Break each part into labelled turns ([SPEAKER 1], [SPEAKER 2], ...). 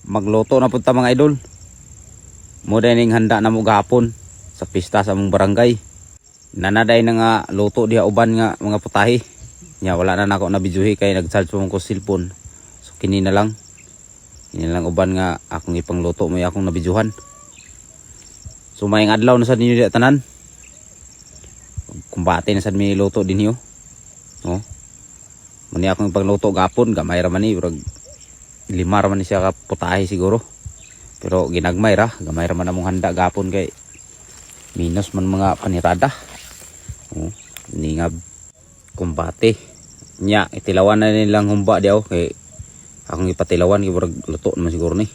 [SPEAKER 1] magluto na punta mga idol. Mo dining handa na mo gahapon sa pista sa among barangay. Nanaday na nga luto diha uban nga mga putahe. Nya wala na nako na bidyuhi kay nag-charge pa ko cellphone. So kini na lang. Kini lang uban nga akong ipangluto mo akong nabidyuhan. So maayong adlaw na sad ninyo diha tanan. Kumbate na sad mi luto dinhi oh. Muni akong ipangluto gapon, gamay ra man ni urag 5 ra man siya ka putahe siguro. Pero ginagmay ra, gamay ra man among handa gapon kay minus man mga panirada. Oh, ningab kumbate. Nya itilawan na nilang humba diaw kay akong ipatilawan kay urag luto naman siguro ni.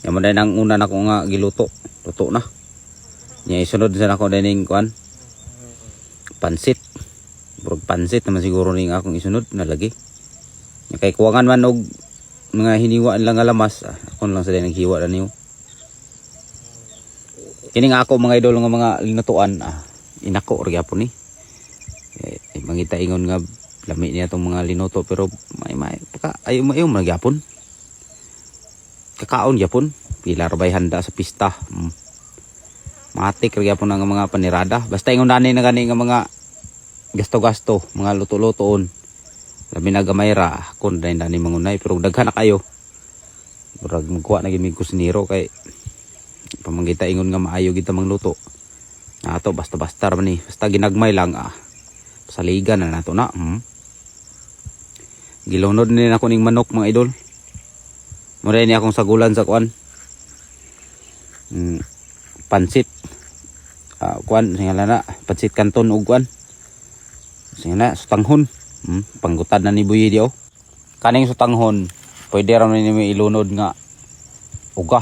[SPEAKER 1] Yaman dai nang una nako nga giluto, luto na. Nya isunod sa nako dining kuan pansit. Burog pansit naman siguro ning akong isunod na lagi. Nya kay kuwangan man og mga hiniwa lang nga lamas, ako lang sa naghiwa na niyo. Kini nga ako mga idol nga mga linutuan, inako ri gyapon ni. Mangita ingon nga lami niya tong mga linuto pero may paka ayo man gyapon. Kakaon gyapon, pila ra bay handa sa pista. Matik ri gyapon ang mga panirada. Basta ingon dani na gani nga mga gasto-gasto, mga luto-lutoon. Labi na gamay ra, kun dani mangunay pero daghan na kayo. Murag magkuha na gimig kusinero kay pamanggita ingon nga maayo kita mangluto. Nato basta-basta ra man ni, basta ginagmay lang pasaligan na nato na. Gilunod ni ako ning manok mga idol. Mura ni akong sagulan sa kuan. Pansit. Kuan singala na, pansit kanton ug kuan. Singala sutanghon. Panggutad na ni Buyi diyo. Kaning sutanghon, pwede ra man ni ilunod nga uga.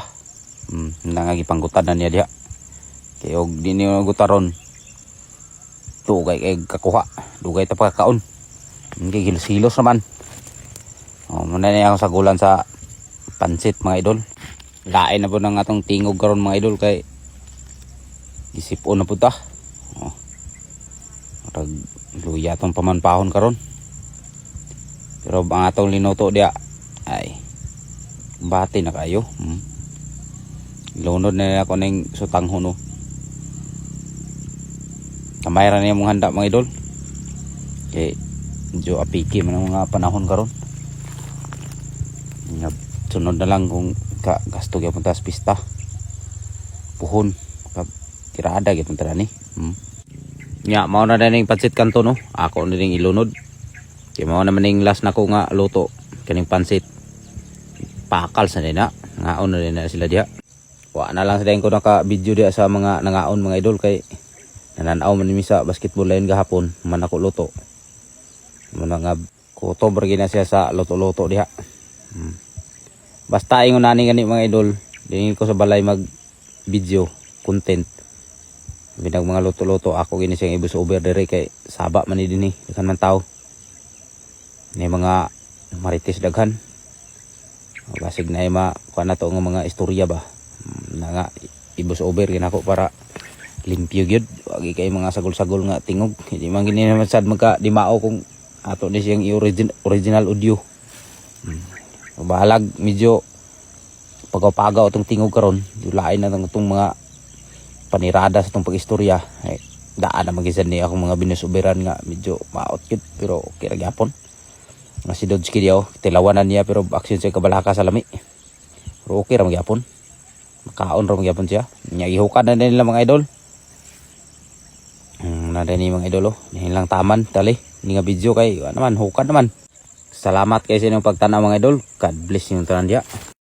[SPEAKER 1] Nangagi panggutad na niya diha. Kay og di ni gutaron. Dugay kay kakuha, dugay ta pagkaon. Hindi hilos naman. Muna na ako sagulan sa pansit mga idol. Lain na po ng atong tingog karon mga idol kay isipon na po ta. Luya tong pamanpahon karon. Pero ang atong linuto dia ay bati na kayo. Lunod na ako ning sutanghon. Kamay ra niya mong handa mga idol. Kay medyo apiki man ang mga panahon karon. Sunod na lang kung gasto gyapon ta sa pista. Puhon tirada gyapon ta ni. Nya mao na ning pansit kanto no. Ako na ring ilunod. Kay mao naman ning last nako nga luto kaning pansit. Pakal sa nina. Ngaon na din na sila diha. Wa na lang sa ko naka video diha sa mga nangaon mga idol kay nananaw man mi sa basketball line gahapon man ako luto. Muna nga kutob ra gina siya sa luto-luto diha. Basta ingon nani gani mga idol, dingin ko sa balay mag video content. Binag mga luto-luto ako gini siyang ibus over dire kay saba man ni dinhi daghan man tao. Ni mga marites daghan. Basig na ima kuan na to nga mga istorya ba. Na nga ibus over ginako para limpyo gyud, wag kay mga sagol-sagol nga tingog. Hindi man gini naman sad magka dimao kung ato ni siyang original audio. Bahalag medyo pagaw-pagaw itong tingog karon, lain na itong mga panirada sa itong pag-istorya. Daan na mag-isan ni akong mga binusuberan nga medyo maot yun, pero okay ra gyapon. Nga si Dodski diyo, tilawanan niya pero aksyon siya kabalaka sa lami. Pero okay ra magyapon. Makaon ra magyapon siya. Nyagihukan na nila mga idol. Nada ni mga idol lang taman tali. Hindi nga video kay naman hukad naman. Salamat kayo sa inyong pagtanaw mga idol. God bless yung tanan diya.